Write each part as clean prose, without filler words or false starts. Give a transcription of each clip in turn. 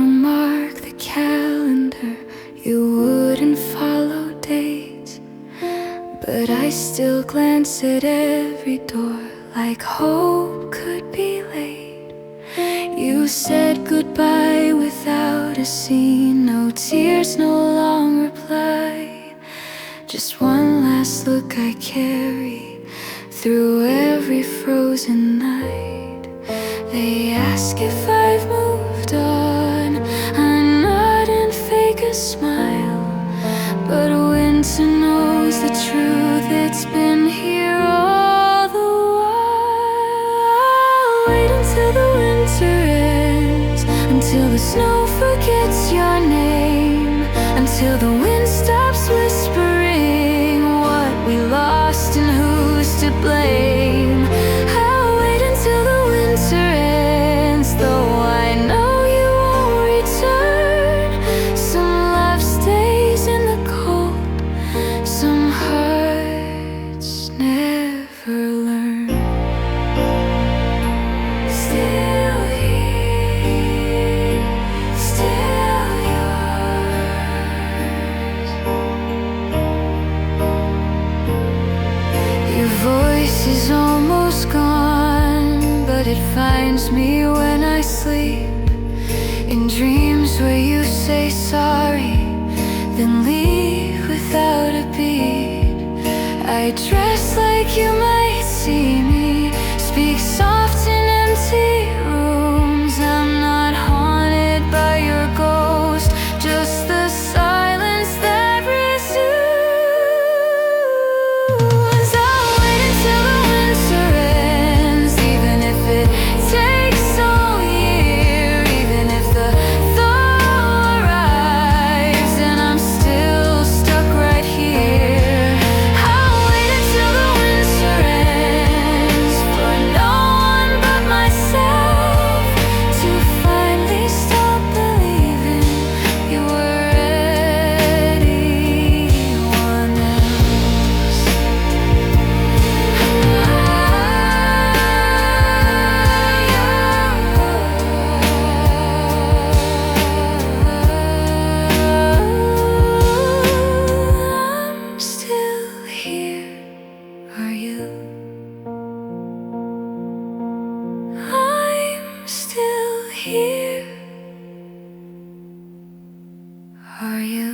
don't mark the calendar, you wouldn't follow dates, but I still glance at every door like hope could be late. You said goodbye without a scene, no tears, no long reply, just one last look I carry through every frozen night. They ask if I've moved on, I nod and fake a smile, but winter knows the truth, it's been here all the while. Wait until the winter ends, until the snow forgets your name, until the wind stops whispering what we lost and who's to blame. I'll wait until the winter ends, though I know you won't return. Some love stays in the cold, some hearts never learn. Still here, still yours. Your voice is almost gone, but it finds me when I sleep, in dreams where you say sorry, then leave without a beat. I dress like you might see me, speak soft in empty rooms. I'm not haunted by your ghost, just the silence that resumes. I'll wait until the winter ends, even if it takes all year, even if the thaw arrives and I'm still stuck right here. I'll wait until the winter ends, for no one but myself to finally stop believing you were anyone else. I'm still here, are you? I'm still here, are you?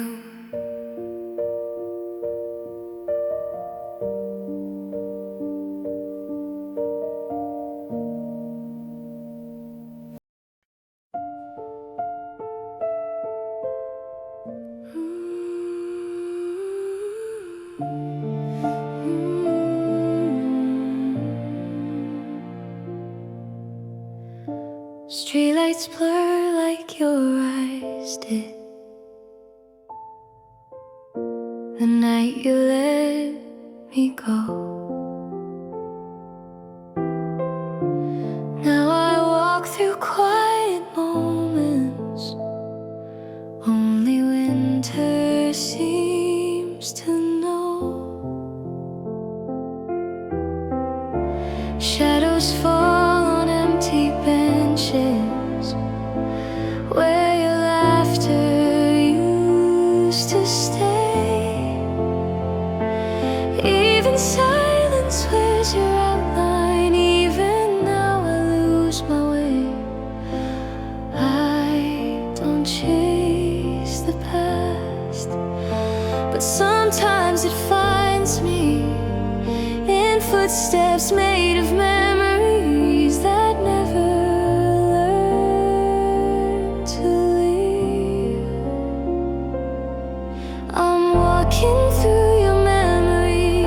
Streetlights blur like your eyes did the night you let me go. Now I walk through quiet moments only winter seems to know. Shadows fall on empty benches where your laughter used to stay. Even silence wears your outline, even now I lose my way. I don't chase the past, but sometimes it finds me in footsteps made of memories that never learn to leave. I'm walking through your memory,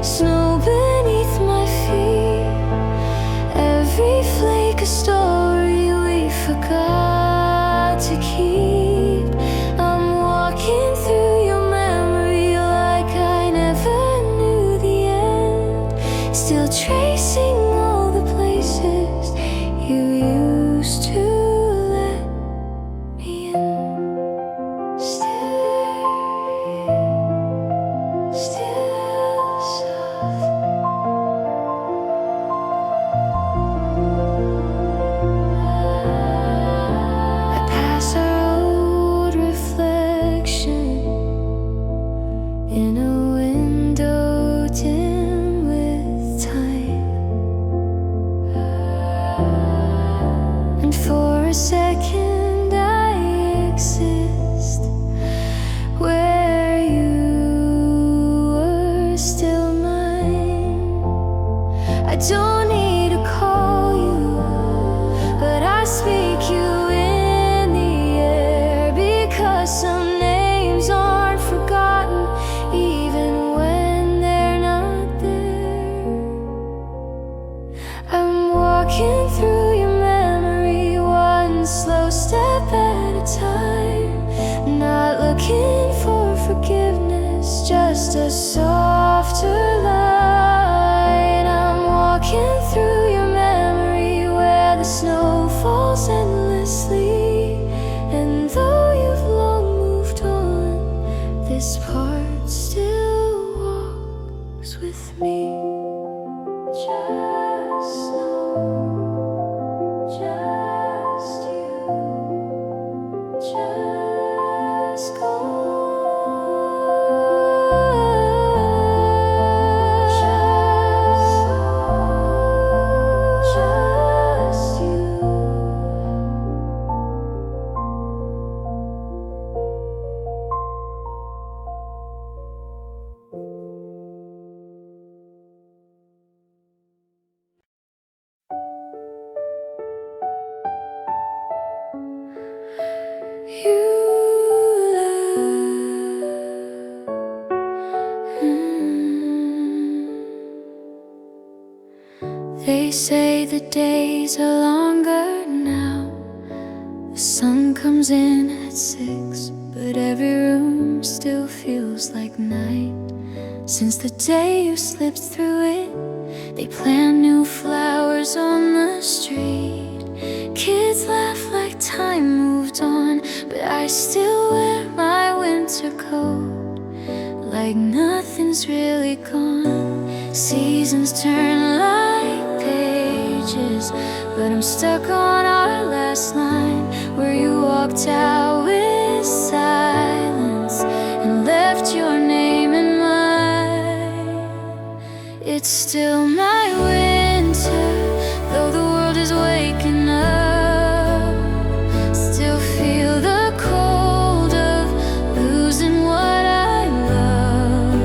snow beneath my feet, every flake a story we forgot to keep. I'm walking through your memory like I never knew the end, still tracing all the places you used to let me in. Still soft. I pass another time. Not looking for forgiveness, just a softer light. I'm walking through your memory where the snow falls endlessly. And though you've long moved on, this part still walks with me. Just know, just you, just go. Just you. They say the days are longer now. The sun comes in at 6, but every room still feels like night. Since the day you slipped through it, they plant new flowers on the street. Kids laugh like time moved on, but I still wear my winter coat like nothing's really gone. Seasons turn like pages, but I'm stuck on our last line, where you walked out with silence and left your name in mine. It's still my winter, though the world is waking up. Still feel the cold of losing what I love.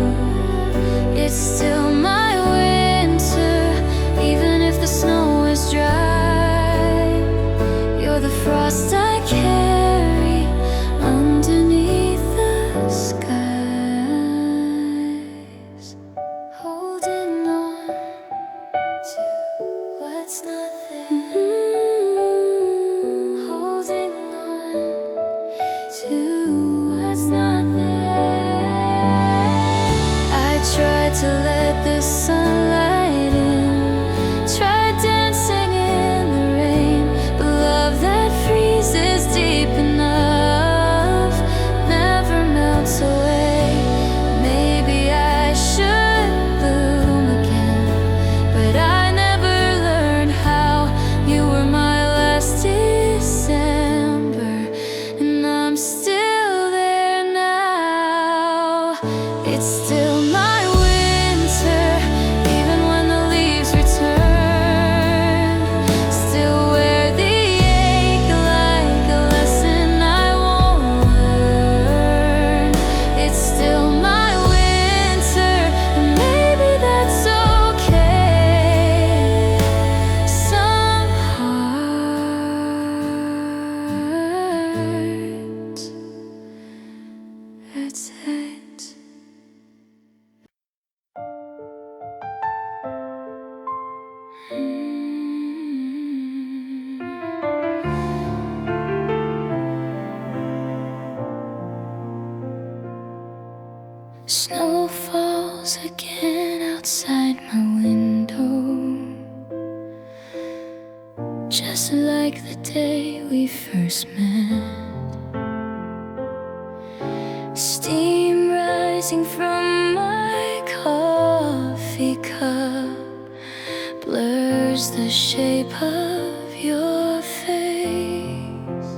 It's still my winter, even if the snow is dry. You're the frost I carry underneath the skies, holding on to what's not there. Holding on to what's not there. I tried to let the sunlight in, tried dancing in the rain, but love that freezes deep enough never melts away. Maybe I should bloom again, but I never learned how. You were my last December, and I'm still there now. It's still my winter, even when the leaves return. Still wear the ache like a lesson I won't learn. It's still my winter, and maybe that's okay. Some hearts, that's it. Snow falls again outside my window, just like the day we first met. Steam rising from my coffee cup blurs the shape of your face.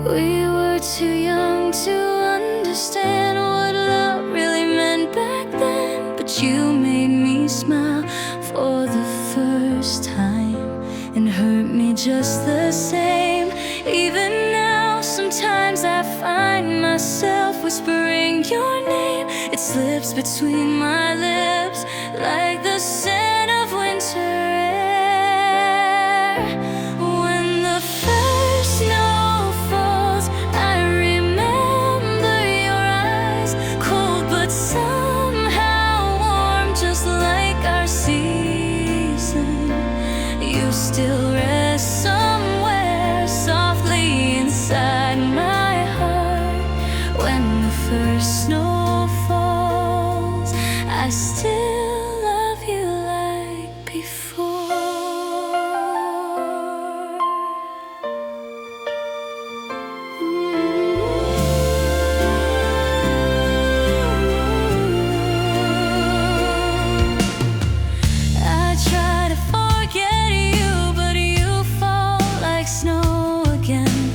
We were too young to understand what love really meant back then, but you made me smile for the first time and hurt me just the same. Even now, sometimes I find myself whispering your name. It slips between my lips like the scent of winter air. When the first snow falls, I remember your eyes, cold but somehow warm, just like our season. You still rest somewhere, first snow falls, I still love you like before. I try to forget you, but you fall like snow again,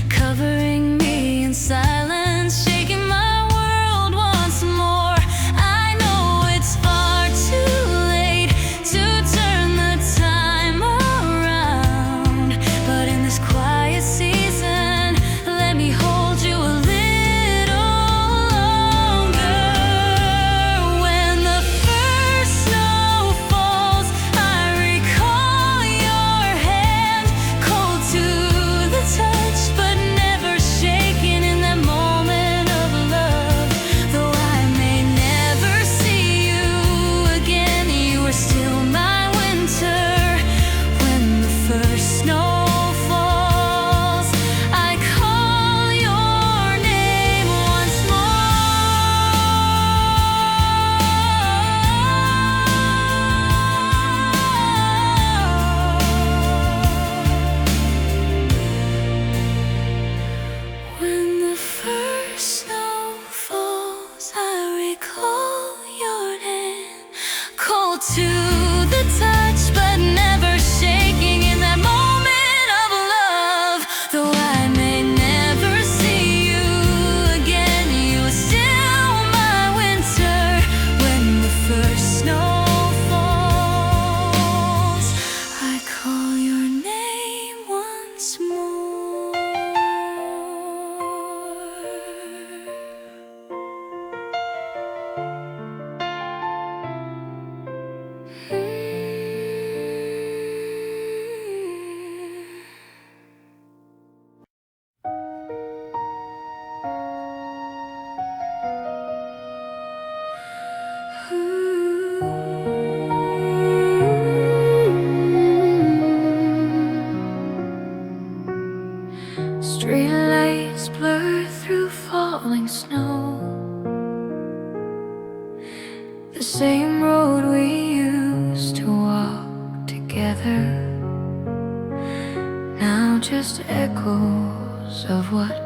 covering me in silence, shaking my world once more. I know it's far too late to turn the time around, but in this quiet season, let me hold you a little longer. When the first snow falls, I recall your hand, cold to the touch, but never shaken in that moment of love. Though I may never see you again, you are still my winter. When the first snow falls, I call your name once more. When the first snow falls, I recall your name, cold to the touch, but never shaking in that moment of love. Though I may never see you again, you are still my winter. When the first snow falls, I call your name once more. Streetlights blur through falling snow. The same road we used to walk together, now just echoes of what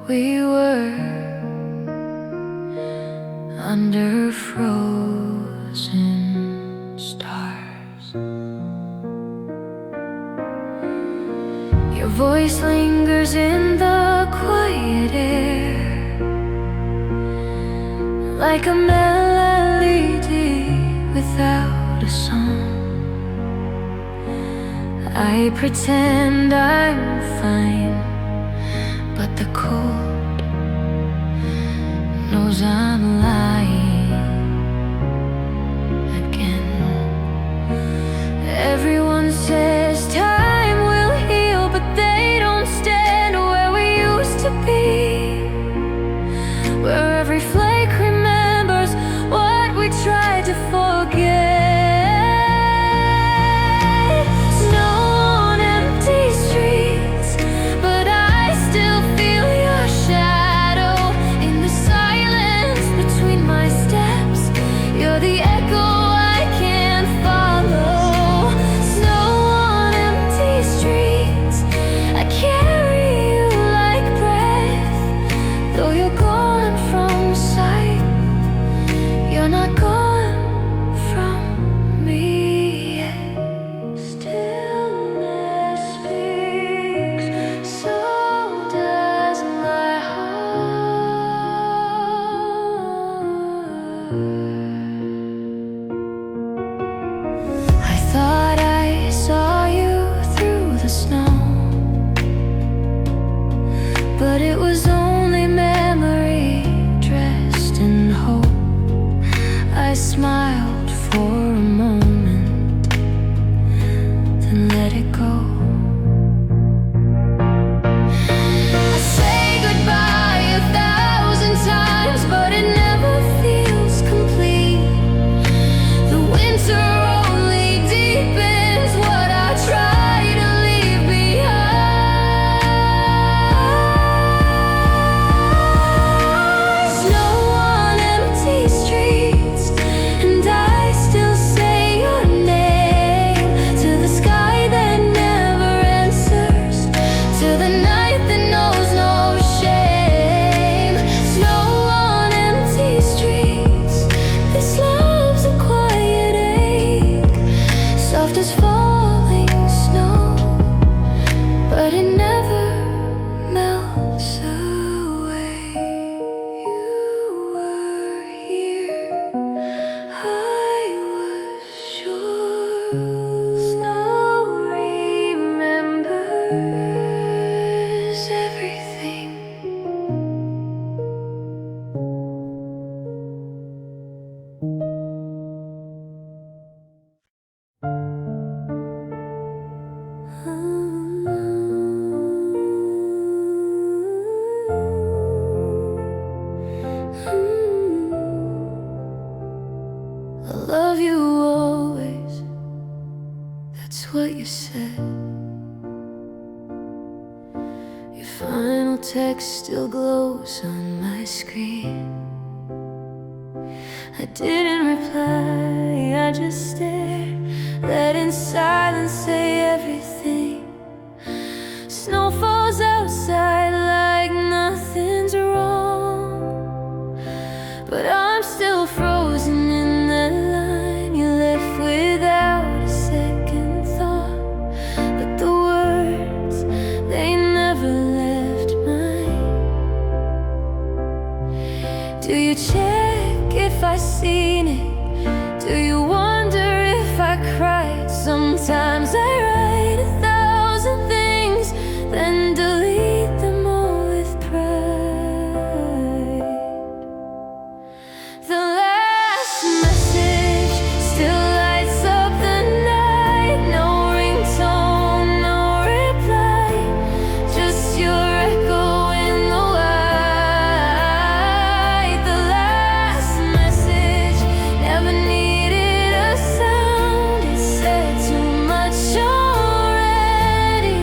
we were, under frozen stars. Your voice lingers in the quiet air, like a melody without a song. I pretend I'm fine, but the cold knows I'm lying again. Everyone says time will heal, but they don't stand where we used to be, where every flake remembers what we tried to forget. Snow on empty streets, but I still feel your shadow in the silence between my steps. You're the echo I can't follow. Snow on empty streets, I carry you like breath. Though you're gone from sight, you're not gone from me yet. Stillness speaks, so does my heart. I thought I saw you through the snow, but it was only memory dressed in hope. I smiled for a moment, then let it go. I say goodbye 1,000 times, but it never feels complete. The winter only deepens what I try to leave behind. final text still glows on my screen. I didn't reply, I just stared, let in silence say everything. Snow falls outside like nothing's wrong, but I'm still frozen in that line you left without a second thought. But the words, they never left mine. Do you check if I seen it? Do you wonder if I cried? Sometimes I write 1,000 things, then delete them all with pride. The last message still lights up the night. No ringtone, no reply, just your echo in the light. The last message never needed a sound. It said too much already.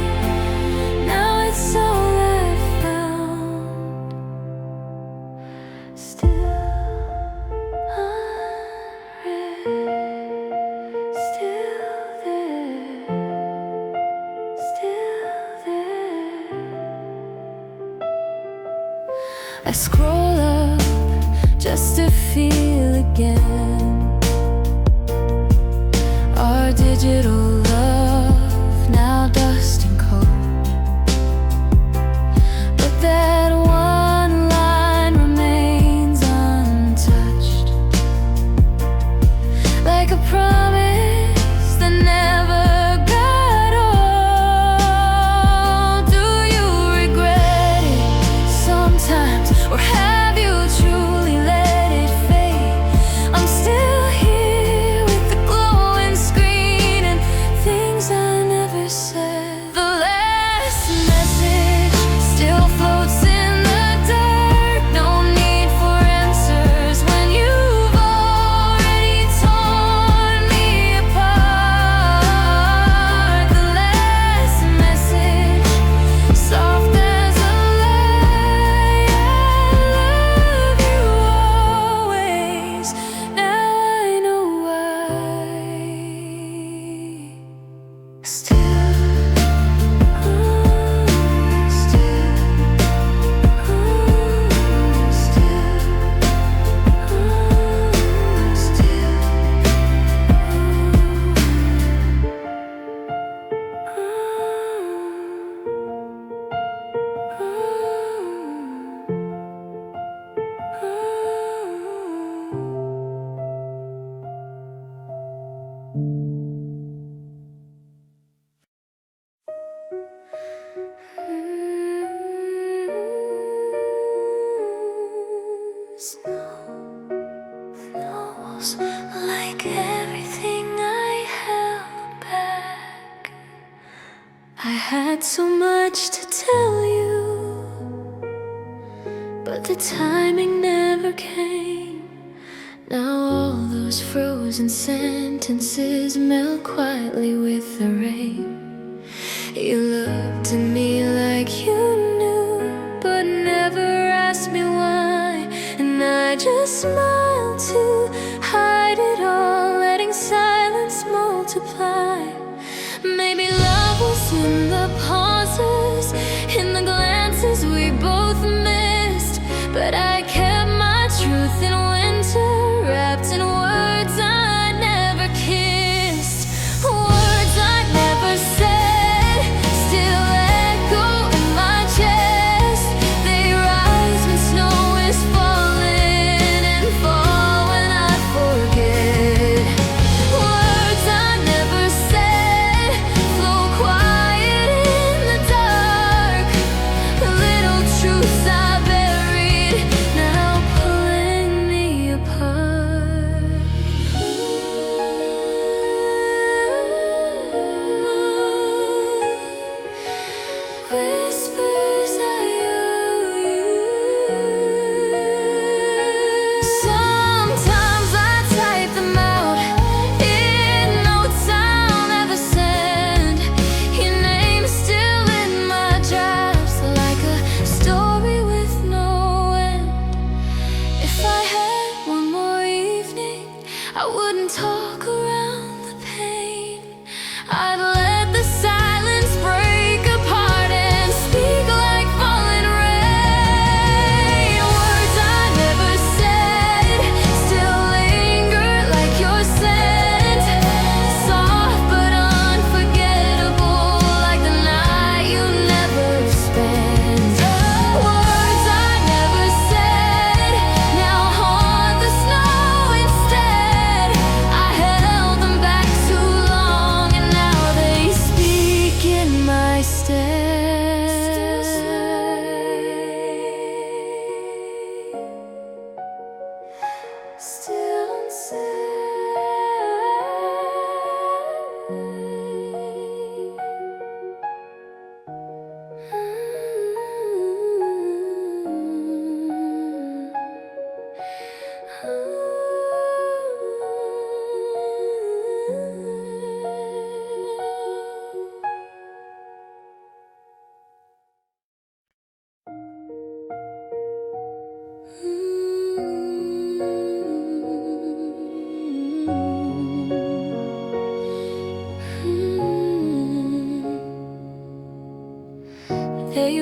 Now it's all I found. Still unread, still there, still there. I scroll up just to feel again our digital love, now dust and cold. But that one line remains untouched, like a promise that never got old. Do you regret it sometimes, or have you truly let it fade? I'm still here with the glowing screen and things I never said. The last message still floats in the dark. No need for answers when you've already torn me apart. The last message, soft as a lie. I love you always. Now I know why. Still, snow flows like everything I held back. I had so much to tell you, but the timing never came. Now all those frozen sentences melt quietly with the rain. You looked at me like you knew, but never asked me why. And I just smiled to hide it all, letting silence multiply. Maybe love was in the pauses, in the glances we both missed. But I kept my truth in winter, wrapped in words I never kissed. Words I never said still echo in my chest. They rise when snow is falling and falling.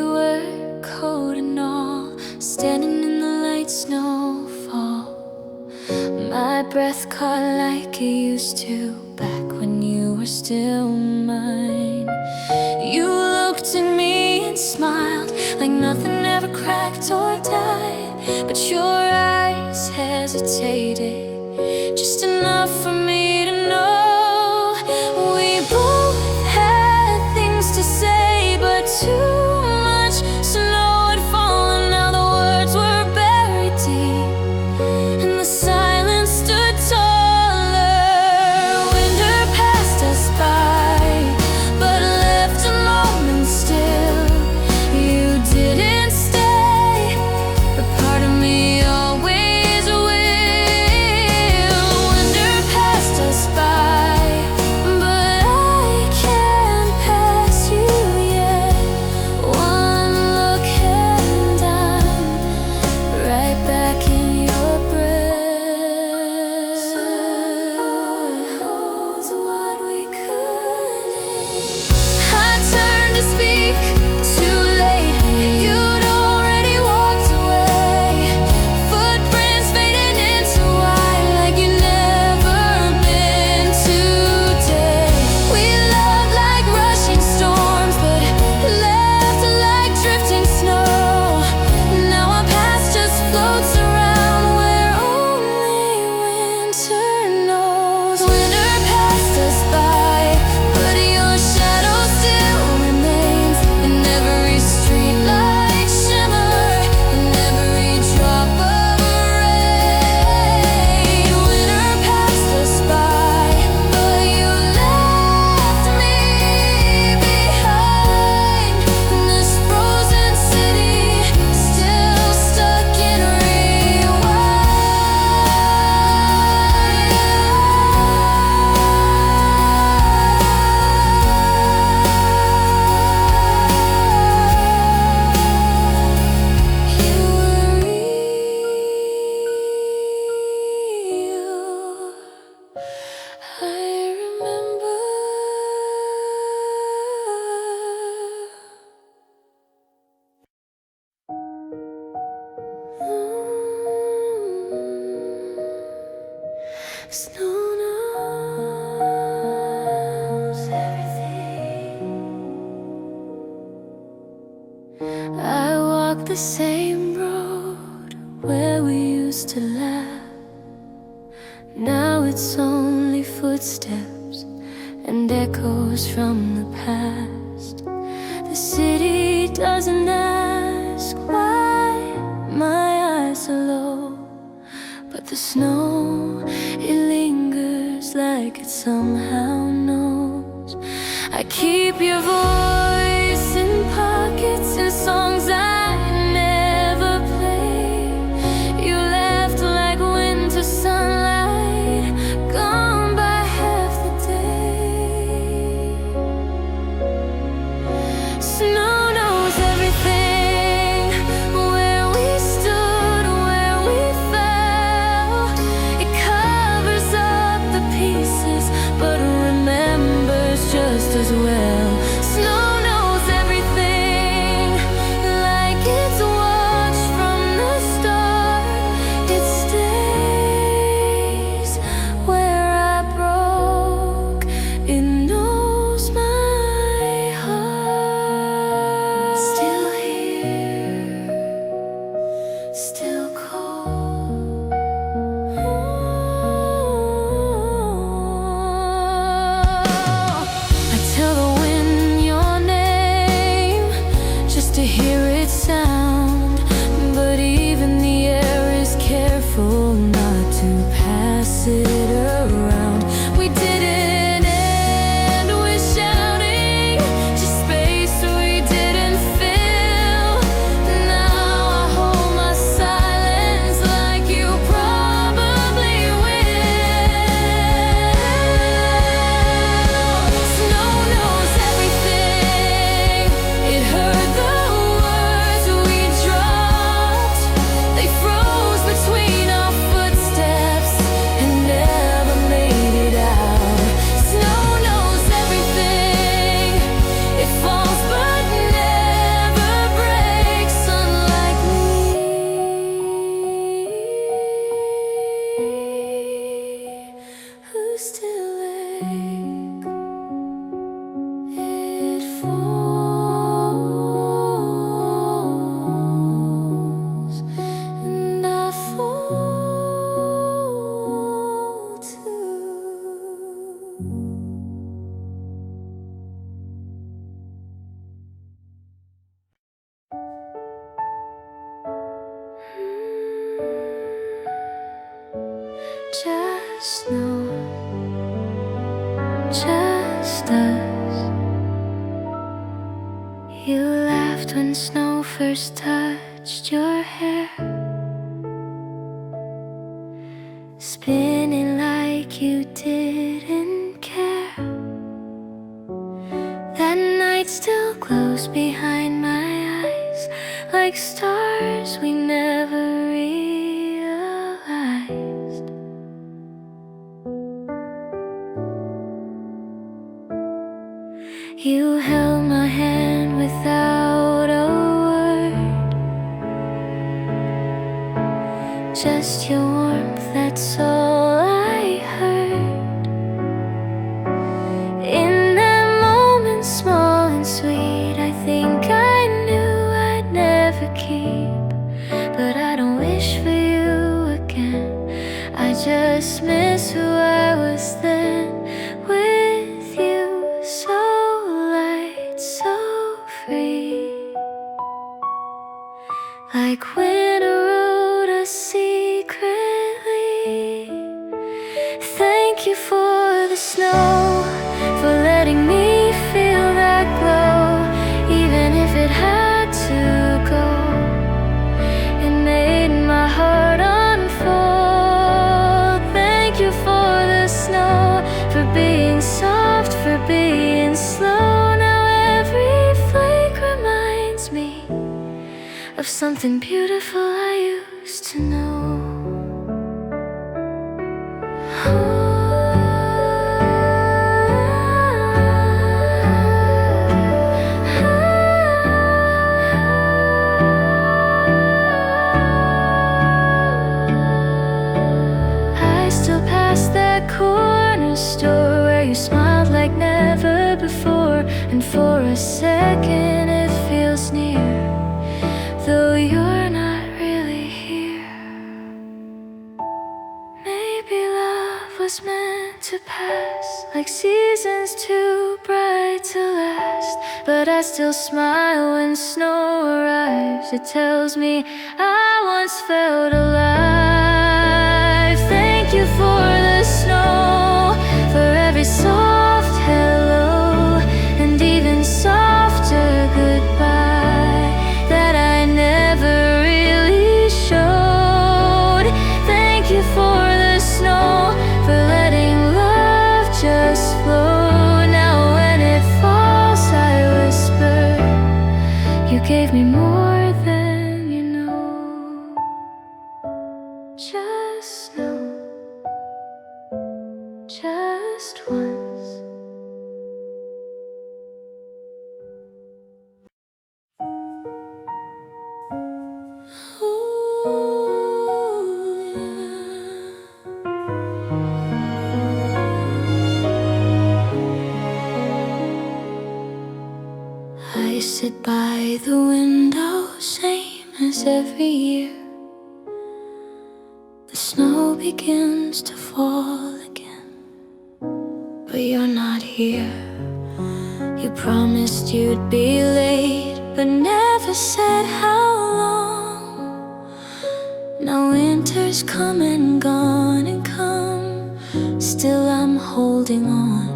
we were cold and all, standing in the light snowfall. My breath caught like it used to, back when you were still mine. You looked at me and smiled like nothing ever cracked or died, but your eyes hesitated, just enough for me to know we both had things to say, but too much snow had fallen. Now the words were buried deep, and the silence stood taller. Winter passed us by, but left a moment still. You didn't stay, but part of me always will. Winter passed us by, but I can't pass you yet. One look and I'm right back in your breath. Someone knows what we couldn't. I turned to speak, too late. You'd already walked away. Footprints faded into white, like you'd never been today. We loved like rushing storms, but left like drifting snow. Now our past just floats around where only winter knows. Winter passed us by, but your shadow still remains in every streetlight shimmer, in every drop of rain. Winter passed us by, but you left me behind in this frozen city, still stuck in rewind. You were real. I remember. Snow knows everything. I walk the same road where we used to laugh. Now it's only footsteps and echoes from the past. The city doesn't ask why my eyes are low, but the snow, it lingers like it somehow knows. I keep your voice in pockets and songs I never played. You left like winter sunlight, gone by half the day. Snow knows everything, where we stood, where we fell. It covers up the pieces, but remembers just as well. Snow knows everything, like it's watched from the start. It stays where I broke. It knows my heart. Still here, still cold. I tell the wind your name just to hear it sound, but even the air is careful not to pass it around. We didn't end with shouting, just space we didn't fill. Now I hold my silence like you probably will. Snow knows everything. It heard the words we dropped. They froze between our footsteps and when snow first touched your hair, spinning like you didn't care. That night still glows behind my eyes, like stars we never realized. You held my hand without a word, just your warmth, that's all I heard. In that moment, small and sweet, I think I knew I'd never keep. But I don't wish for you again, I just miss who I was then. With you, so light, so free, like winter wrote us secretly. Thank you for the snow, for letting me feel that glow. Even if it had to go, it made my heart unfold. Thank you for the snow, for being soft, for being slow. Now every flake reminds me of something beautiful I used to know. I still pass that corner store where you smiled like never before, and for a second it feels near, though you're not really here. Maybe love was meant to pass, like seasons too bright to last. But I still smile when snow arrives. It tells me I once felt alive. Thank you for the snow, for every soft hello, and even softer goodbye that I never really showed. Thank you for the snow, for letting love just flow. Now when it falls I whisper, you gave me more than you know. Just know, just once. I sit by the window, same as every year. The snow begins to fall again, but you're not here. You promised you'd be late, but never said how long. Now winter's come and gone and come, still I'm holding on.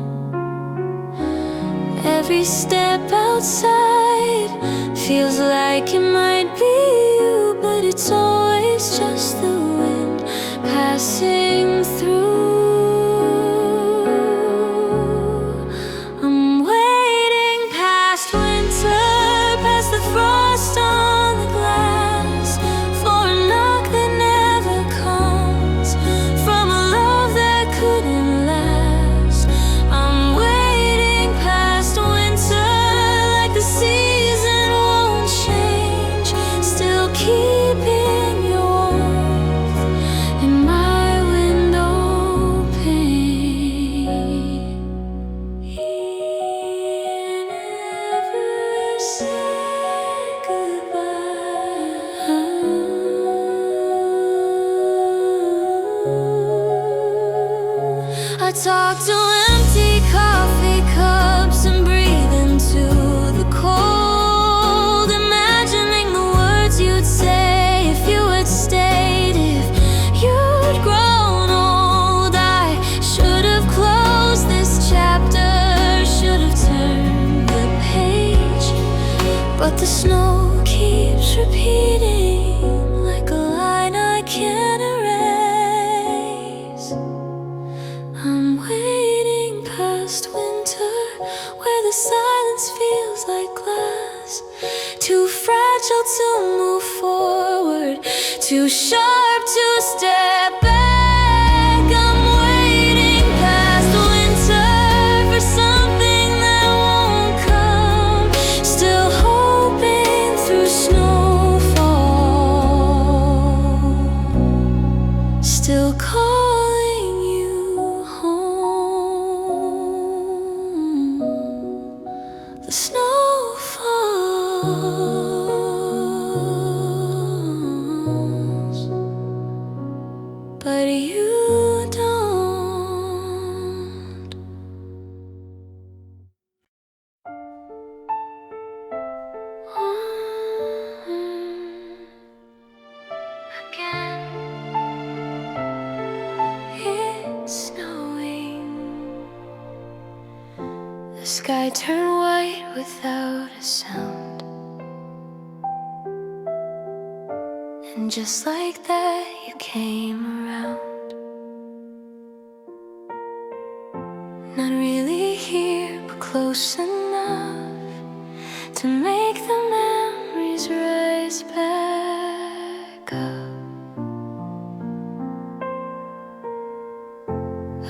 Every step outside feels like it might be you, but it's always just the wind passing through. I'm waiting past winter, past the frost on the glass, for a knock that never comes, from a love that couldn't last. I'm waiting past winter, like the season won't change, still keeping your warmth in my window pane. He never said goodbye. I talk to empty coffee cups and breathe into the cold, imagining the words you'd say if you had stayed, if you'd grown old. I should have closed this chapter, should have turned the page, but the snow keeps repeating like a line I can't erase. I'm waiting past winter, where the silence feels like glass, too fragile to move forward, too sharp to step back. I'm waiting past winter for something that won't come, still hoping through snowfall, still calling you home. The snow falls, but you don't. Again, it's snowing. The sky turned white without a sound, and just like that you came around. Not really here, but close enough to make the memories rise back up.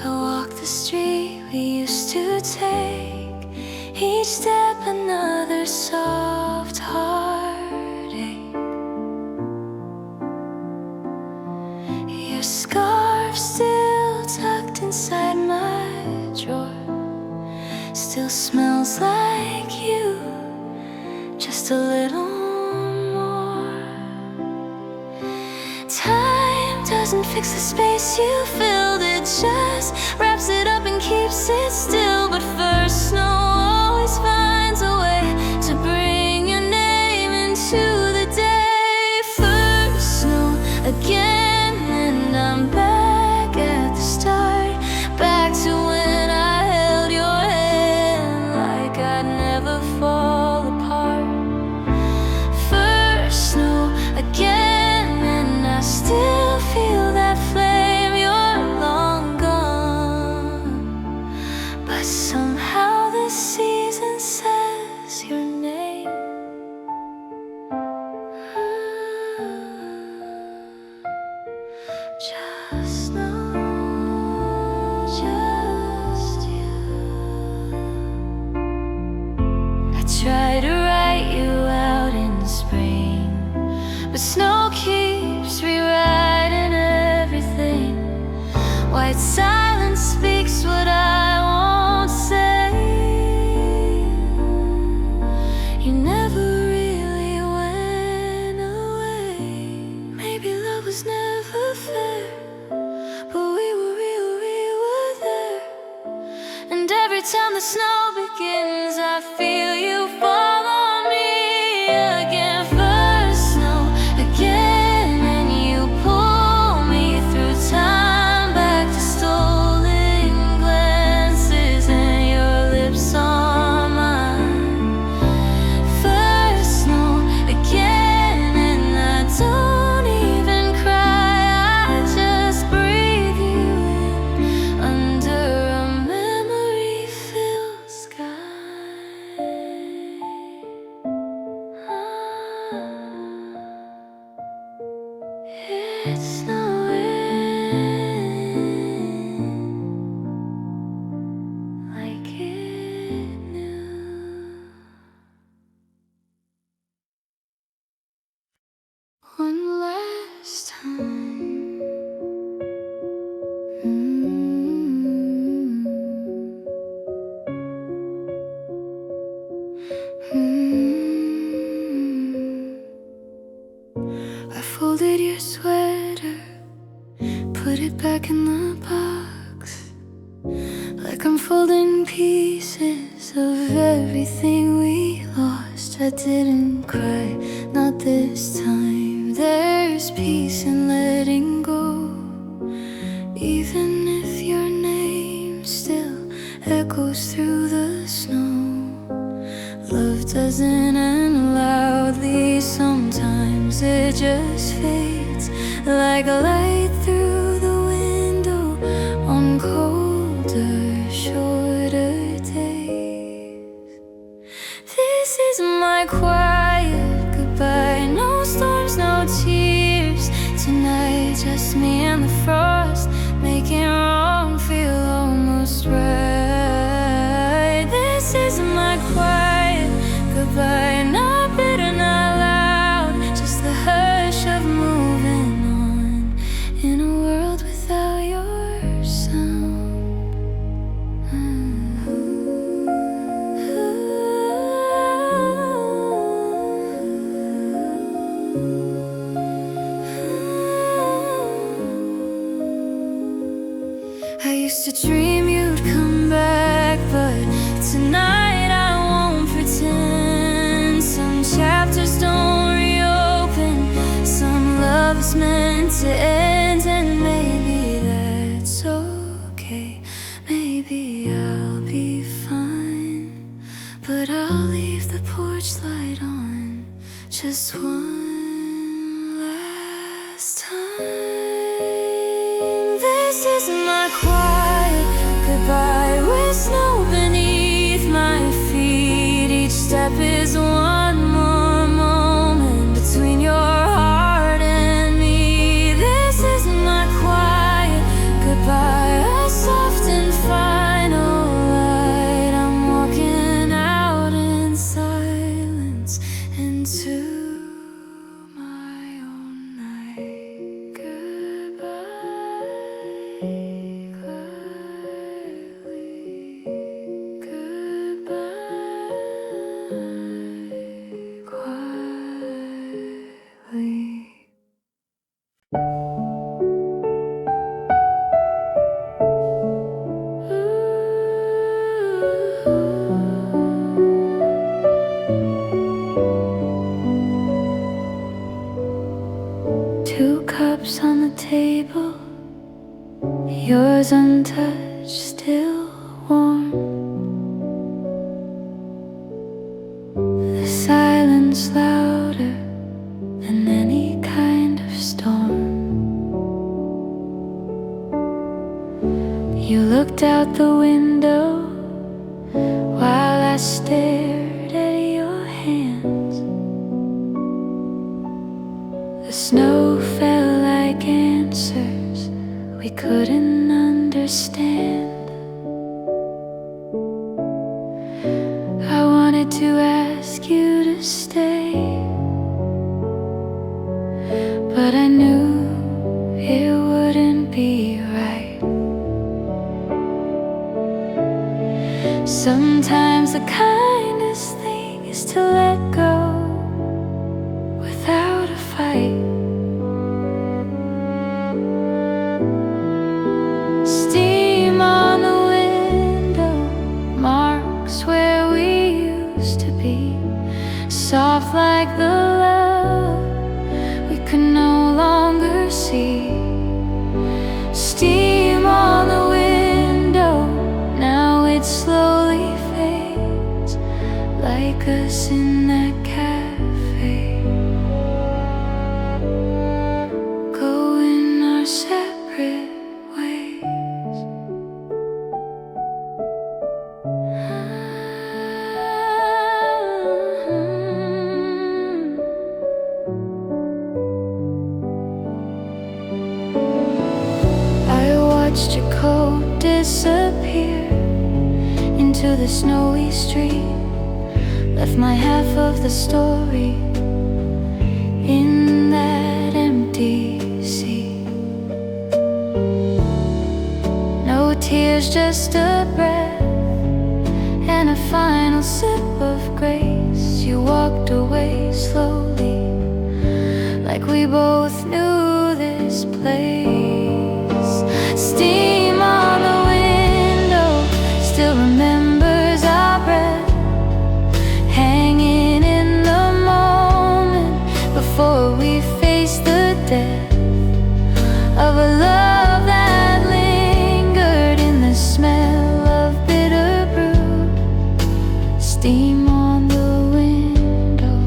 I walk the street we used to take, each step another soft heartache. Your scarf still tucked inside my drawer, still smells like you, just a little more. Time doesn't fix the space you filled, it just wraps it up and keeps it still. But first, snow always finds a way to bring your name into the day. First, snow again, and I'm back at the start, back to when I held your hand like I'd never fall apart. First, snow again, and I still feel that flame. You're long gone, but somehow this season says your name. Just know, just you. I try to write you out in the spring, but snow keeps rewriting everything. White silence speaks what I won't say. You never really went away. Maybe love was never fair, but we were real, we were there. And every time the snow begins, I feel you fall on me again. First snow again, and you pull me through time, back to stolen glances and your lips on mine. First snow again, and I don't even cry, I just breathe you in under a memory-filled sky. It's snowing like it knew. One last time. I folded your sweater, put it back in the box, like I'm folding pieces of everything we lost. I didn't cry, not this time. There's peace in letting go, even if your name still echoes through the snow. Love doesn't end it just fades like a light through the window on colder, shorter days. This is my quiet goodbye. No storms, no tears tonight, just me and the frost, making wrong feel almost right. This is my quiet goodbye. Not bitter, not loud, just the hush of moving on in a world without your sound. I used to dream you'd come back, but tonight I won't pretend. Some chapters don't reopen, some love is meant to end, and maybe that's okay. Maybe I'll be fine, but I'll leave the porch light on just one last time. This is my quiet goodbye, with snow beneath my feet. Each step is one more moment between your heart and me. This is my quiet goodbye, a soft and final light. I'm walking out in silence into my own night. Goodbye, quietly. Goodbye, quietly. Two cups on the table, yours untouched, still warm. The silence louder than any kind of storm. You looked out the window while I stared at your hands. The snow fell like answers we couldn't understand. I wanted to ask you to stay, but I knew it wouldn't be right. Sometimes the kindest thing is to let go without a fight. Steam on the window marks where we used to be, soft like the love we could no longer see. Steam on the window, now it slowly fades, like us in that cafe, going our separate ways. I watched your coat disappear into the snowy street, left my half of the story in that empty seat. No tears, just a breath and a final sip of grace. You walked away slowly, like we both knew this place. Steam on the window still remembers our breath, hanging in the moment before we face the death of a love that lingered in the smell of bitter brew. Steam on the window.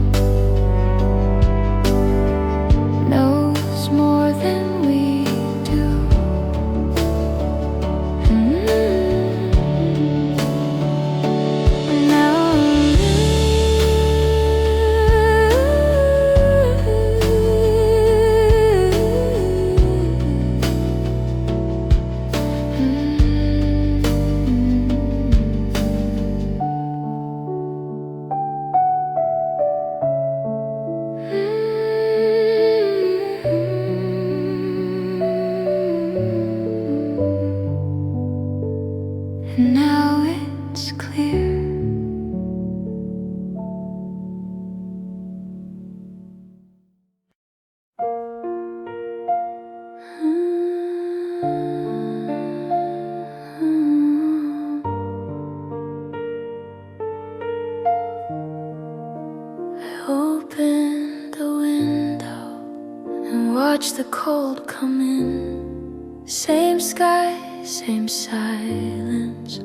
watch the cold come in. Same sky, same silence,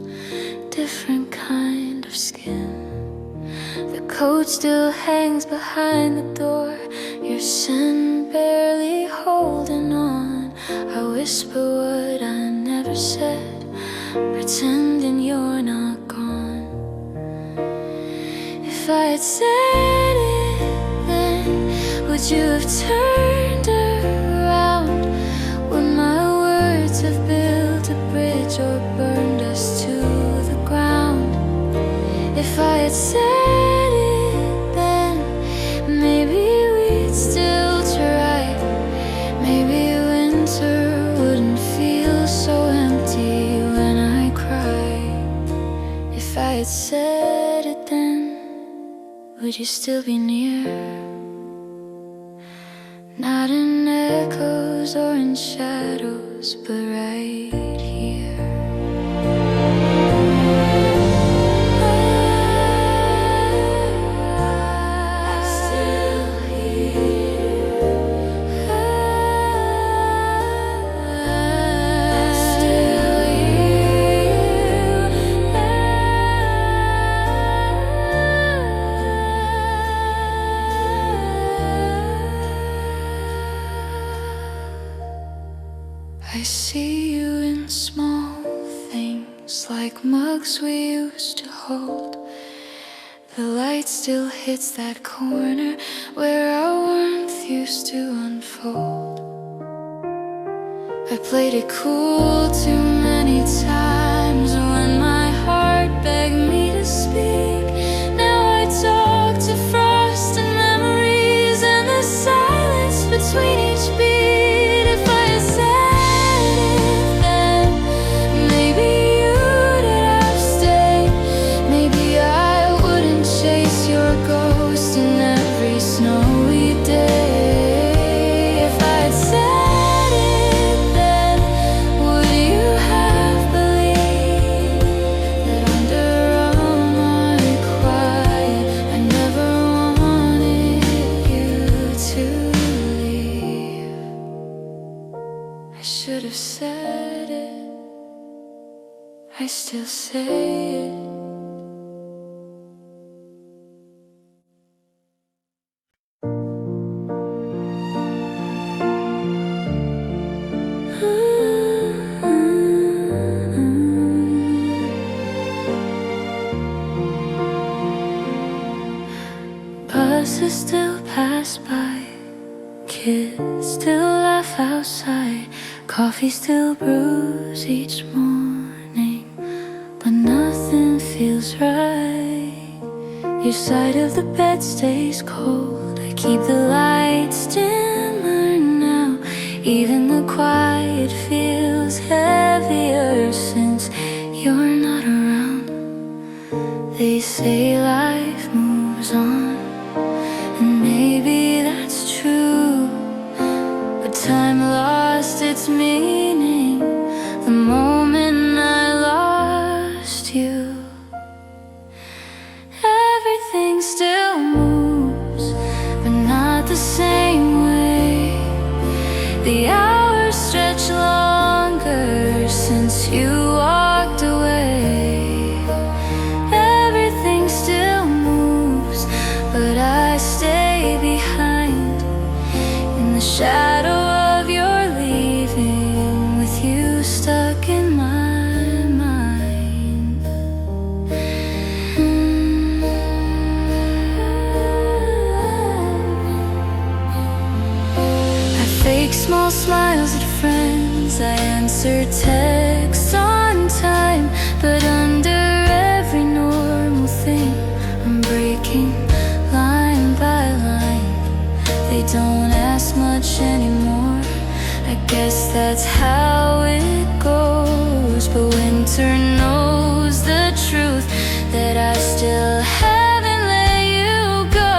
different kind of skin. The coat still hangs behind the door, your scent barely holding on. I whisper what I never said, pretending you're not gone. If I had said it then, would you have turned around? Would my words have built a bridge or burned us to the ground? If I had said it then, maybe we'd still try. Maybe winter wouldn't feel so empty when I cry. If I had said it then, would you still be near? Not in echoes or in shadows, but right here. I'm still here. I'm still here. I see you in small things, like mugs we used to hold. The light still hits that corner where our warmth used to unfold. I played it cool too many times when my heart begged me to speak. Now I talk to frost and memories and the silence between each beat. If I had said it then, maybe you'd have stayed. Maybe I wouldn't chase your ghost in every snowy day. If I had said it then, would you have believed that under all my quiet, I never wanted you to leave? I should have said it, I still say it. Buses still pass by, kids still laugh outside, coffee still brews each morning, but nothing feels right. Your side of the bed stays cold, I keep the lights dimmer now. Even the quiet feels heavier since you're not around. They say life moves on, and maybe that's true, but time lost its meaning the moment I lost you. Everything still moves, but not the same way. The hours stretch longer since you walked away. Everything still moves, but I stay behind in the shadow of your leaving, with you stuck in my mind. I fake small smiles at friends, I answer texts on time, but under every normal thing I'm breaking line by line. They don't ask much anymore, I guess that's how it goes. But winter knows the truth, that I still haven't let you go.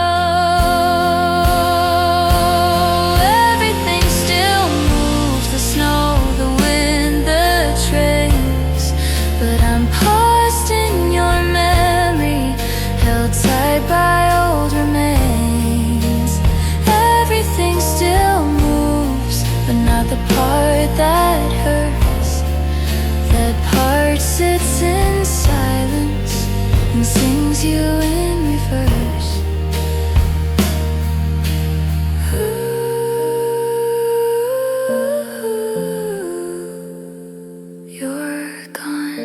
Everything still moves, the snow, the wind, the trains, but I'm paused in your memory, held tight by old remains. Everything still moves, was you in reverse. Ooh, you're gone,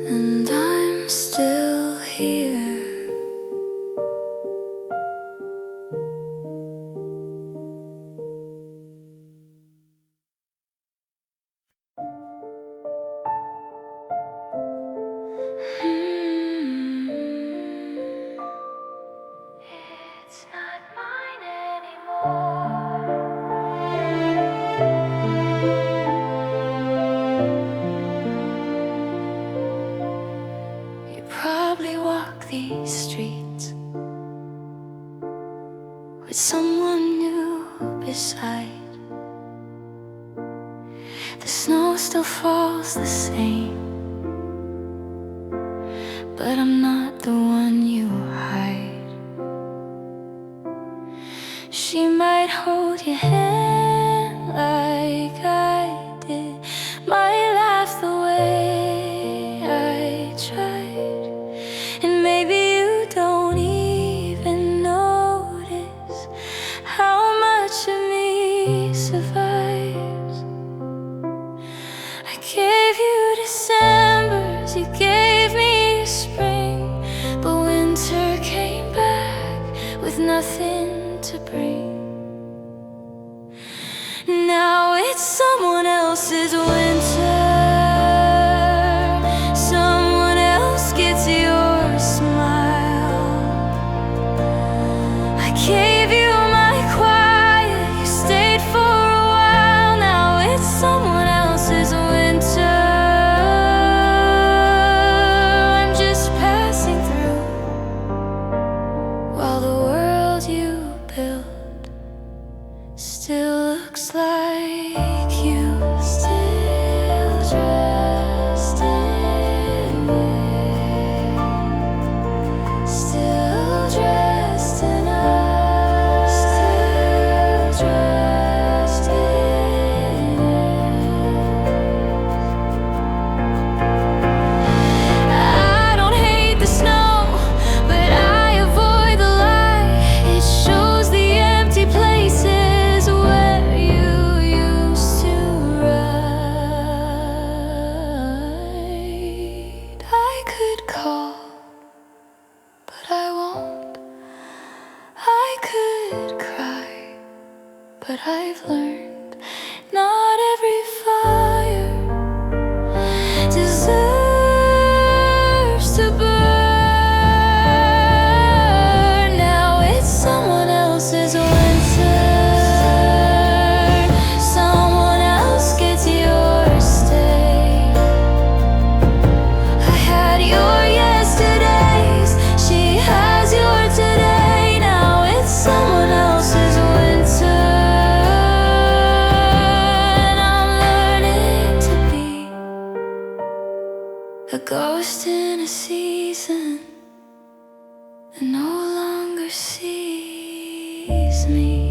and I'm still here. It's not mine anymore. You probably walk these streets with someone new beside. The snow still falls the same, but I'm not the one you hide. She might hold your hand like I did, might laugh the way I tried, and maybe you don't even notice how much of me survives. I gave you Decembers, you gave me spring, but winter came back with nothing to bring. Now it's someone else's winter. Someone else gets your smile. I gave you my quiet, you stayed for a while. Now it's someone else's winter. I'm just passing through, while the world you built still looks like you. Still dressed in it. Still dressed in us. Still dressed in it. I don't hate the snow, but I avoid the light. It shows the empty places where you used to ride. I could call, but I won't. I could cry, but I've learned not every fire deserves to burn. Now it's someone else's winter. Someone else gets your stay. I had your yesterdays, she has your today. Now it's someone else's winter, and I'm learning to be a ghost in a season that no longer sees me.